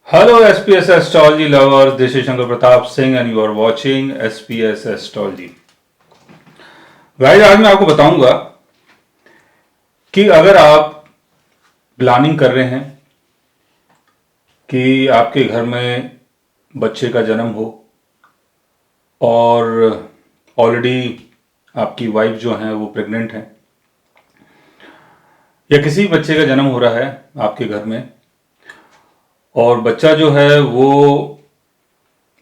Hello SPS Astrology lovers, this is Shankar Pratap Singh and you are watching SPS Astrology. Guys आज मैं आपको बताऊंगा कि अगर आप प्लानिंग कर रहे हैं कि आपके घर में बच्चे का जन्म हो और ऑलरेडी आपकी वाइफ जो है वो प्रेग्नेंट है या किसी बच्चे का जन्म हो रहा है आपके घर में और बच्चा जो है वो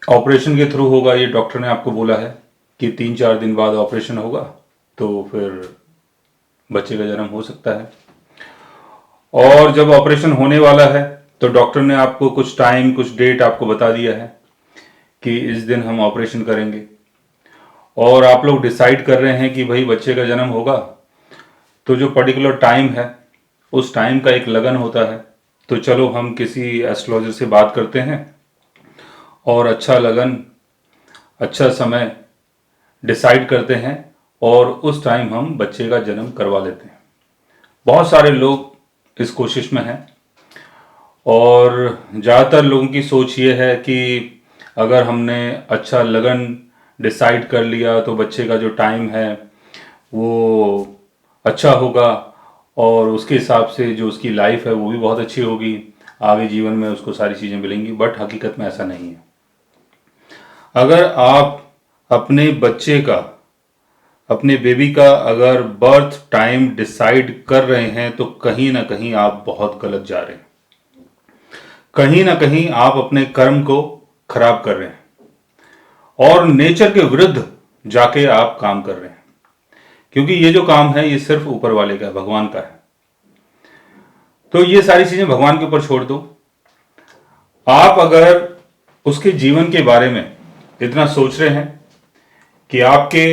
ऑपरेशन के थ्रू होगा, ये डॉक्टर ने आपको बोला है कि 3-4 दिन बाद ऑपरेशन होगा तो फिर बच्चे का जन्म हो सकता है। और जब ऑपरेशन होने वाला है तो डॉक्टर ने आपको कुछ टाइम कुछ डेट आपको बता दिया है कि इस दिन हम ऑपरेशन करेंगे और आप लोग डिसाइड कर रहे हैं कि भाई बच्चे का जन्म होगा तो जो पर्टिकुलर टाइम है उस टाइम का एक लगन होता है। तो चलो हम किसी एस्ट्रोलॉजर से बात करते हैं और अच्छा लगन अच्छा समय डिसाइड करते हैं और उस टाइम हम बच्चे का जन्म करवा लेते हैं। बहुत सारे लोग इस कोशिश में हैं और ज़्यादातर लोगों की सोच ये है कि अगर हमने अच्छा लगन डिसाइड कर लिया तो बच्चे का जो टाइम है वो अच्छा होगा और उसके हिसाब से जो उसकी लाइफ है वो भी बहुत अच्छी होगी, आगे जीवन में उसको सारी चीज़ें मिलेंगी। बट हकीकत में ऐसा नहीं है। अगर आप अपने बच्चे का अपने बेबी का अगर बर्थ टाइम डिसाइड कर रहे हैं तो कहीं ना कहीं आप बहुत गलत जा रहे हैं, कहीं ना कहीं आप अपने कर्म को खराब कर रहे हैं और नेचर के विरुद्ध जाके आप काम कर रहे हैं, क्योंकि ये जो काम है ये सिर्फ ऊपर वाले का है, भगवान का है। तो ये सारी चीजें भगवान के ऊपर छोड़ दो। आप अगर उसके जीवन के बारे में इतना सोच रहे हैं कि आपके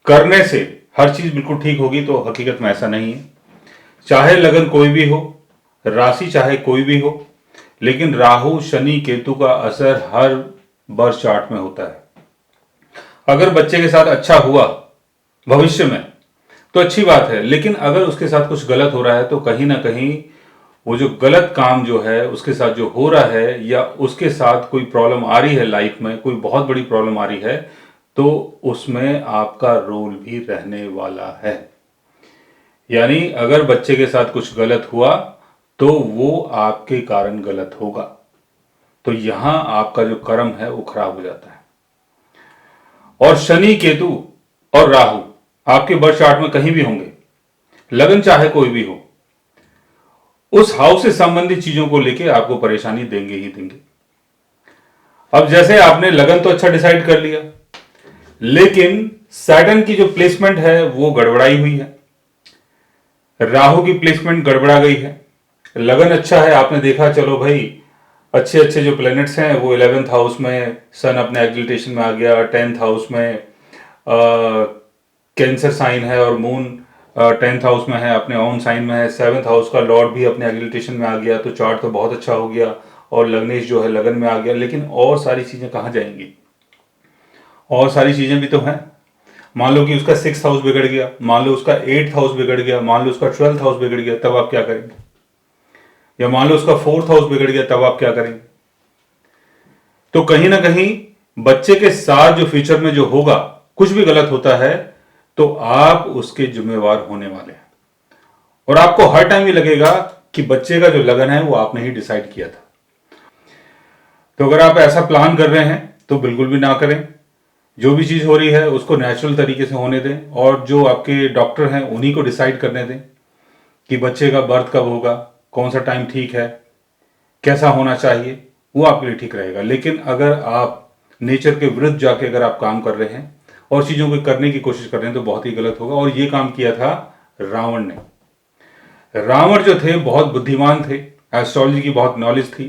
करने से हर चीज बिल्कुल ठीक होगी तो हकीकत में ऐसा नहीं है। चाहे लगन कोई भी हो, राशि चाहे कोई भी हो, लेकिन राहु शनि केतु का असर हर बर्थ चार्ट में होता है। अगर बच्चे के साथ अच्छा हुआ भविष्य में तो अच्छी बात है, लेकिन अगर उसके साथ कुछ गलत हो रहा है तो कहीं ना कहीं वो जो गलत काम जो है उसके साथ जो हो रहा है या उसके साथ कोई प्रॉब्लम आ रही है, लाइफ में कोई बहुत बड़ी प्रॉब्लम आ रही है, तो उसमें आपका रोल भी रहने वाला है। यानी अगर बच्चे के साथ कुछ गलत हुआ तो वो आपके कारण गलत होगा, तो यहां आपका जो कर्म है वो खराब हो जाता है। और शनि केतु और राहु आपके बर्थ चार्ट में कहीं भी होंगे, लगन चाहे कोई भी हो, उस हाउस से संबंधित चीजों को लेके आपको परेशानी देंगे ही देंगे। अब जैसे आपने लगन तो अच्छा डिसाइड कर लिया, लेकिन सैटर्न की जो प्लेसमेंट है वो गड़बड़ाई हुई है, राहु की प्लेसमेंट गड़बड़ा गई है। लगन अच्छा है, आपने देखा चलो भाई अच्छे अच्छे जो प्लैनेट्स हैं वो 11th हाउस में, सन अपने एग्जिटेशन में आ गया, 10th हाउस में कैंसर साइन है और मून 10th हाउस में है, अपने ओन साइन में है, 7th हाउस का लॉर्ड भी अपने एग्जिटेशन में आ गया, तो चार्ट तो बहुत अच्छा हो गया और लग्नेश जो है लगन में आ गया। लेकिन और सारी चीजें कहाँ जाएंगी? और सारी चीजें भी तो हैं। मान लो कि उसका 6th हाउस बिगड़ गया, मान लो उसका 8th हाउस बिगड़ गया, मान लो उसका 12th हाउस बिगड़ गया, तब आप क्या करेंगे? या मान लो उसका 4th हाउस बिगड़ गया, तब आप क्या करेंगे? तो कहीं ना कहीं बच्चे के साथ जो फ्यूचर में जो होगा, कुछ भी गलत होता है तो आप उसके जिम्मेवार होने वाले हैं और आपको हर टाइम ये लगेगा कि बच्चे का जो लगन है वो आपने ही डिसाइड किया था। तो अगर आप ऐसा प्लान कर रहे हैं तो बिल्कुल भी ना करें। जो भी चीज हो रही है उसको नेचुरल तरीके से होने दें और जो आपके डॉक्टर हैं उन्हीं को डिसाइड करने दें कि बच्चे का बर्थ कब होगा, कौन सा टाइम ठीक है, कैसा होना चाहिए, वो आपके लिए ठीक रहेगा। लेकिन अगर आप नेचर के विरुद्ध जाके अगर आप काम कर रहे हैं और चीजों को करने की कोशिश कर रहे हैं तो बहुत ही गलत होगा। और ये काम किया था रावण ने। रावण जो थे बहुत बुद्धिमान थे, एस्ट्रोलॉजी की बहुत नॉलेज थी।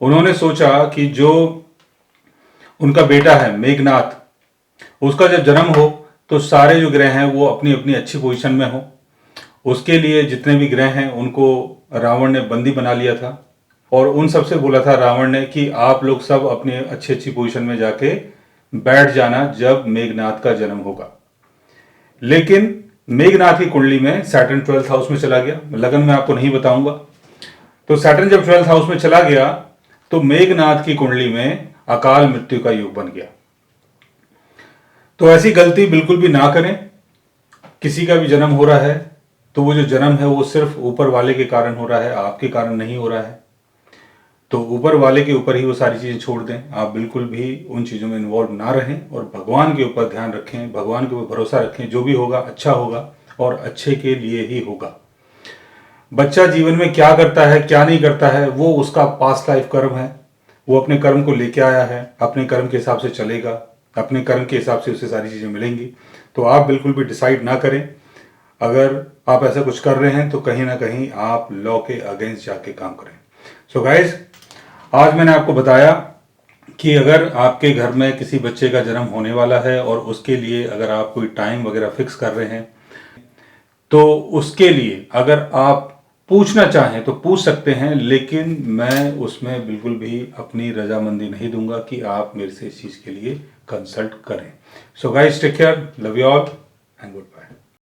उन्होंने सोचा कि जो उनका बेटा है मेघनाथ, उसका जब जन्म हो तो सारे जो ग्रह हैं वो अपनी अपनी अच्छी पोजीशन में हो। उसके लिए जितने भी ग्रह हैं उनको रावण ने बंदी बना लिया था और उन सबसे बोला था रावण ने कि आप लोग सब अपनी अच्छी अच्छी पोजीशन में जाके बैठ जाना जब मेघनाथ का जन्म होगा। लेकिन मेघनाथ की कुंडली में सैटर्न 12th हाउस में चला गया। लगन में आपको नहीं बताऊंगा। तो सैटर्न जब 12th हाउस में चला गया तो मेघनाथ की कुंडली में अकाल मृत्यु का योग बन गया। तो ऐसी गलती बिल्कुल भी ना करें। किसी का भी जन्म हो रहा है तो वो जो जन्म है वो सिर्फ ऊपर वाले के कारण हो रहा है, आपके कारण नहीं हो रहा है। तो ऊपर वाले के ऊपर ही वो सारी चीज़ें छोड़ दें। आप बिल्कुल भी उन चीज़ों में इन्वॉल्व ना रहें और भगवान के ऊपर ध्यान रखें, भगवान के ऊपर भरोसा रखें। जो भी होगा अच्छा होगा और अच्छे के लिए ही होगा। बच्चा जीवन में क्या करता है क्या नहीं करता है वो उसका पास्ट लाइफ कर्म है। वो अपने कर्म को लेके आया है, अपने कर्म के हिसाब से चलेगा, अपने कर्म के हिसाब से उसे सारी चीज़ें मिलेंगी। तो आप बिल्कुल भी डिसाइड ना करें। अगर आप ऐसा कुछ कर रहे हैं तो कहीं ना कहीं आप लॉ के अगेंस्ट जाके काम करें। सो गाइज, आज मैंने आपको बताया कि अगर आपके घर में किसी बच्चे का जन्म होने वाला है और उसके लिए अगर आप कोई टाइम वगैरह फिक्स कर रहे हैं तो उसके लिए अगर आप पूछना चाहें तो पूछ सकते हैं, लेकिन मैं उसमें बिल्कुल भी अपनी रजामंदी नहीं दूंगा कि आप मेरे से इस चीज़ के लिए कंसल्ट करें। So guys, take care, love you all and good bye.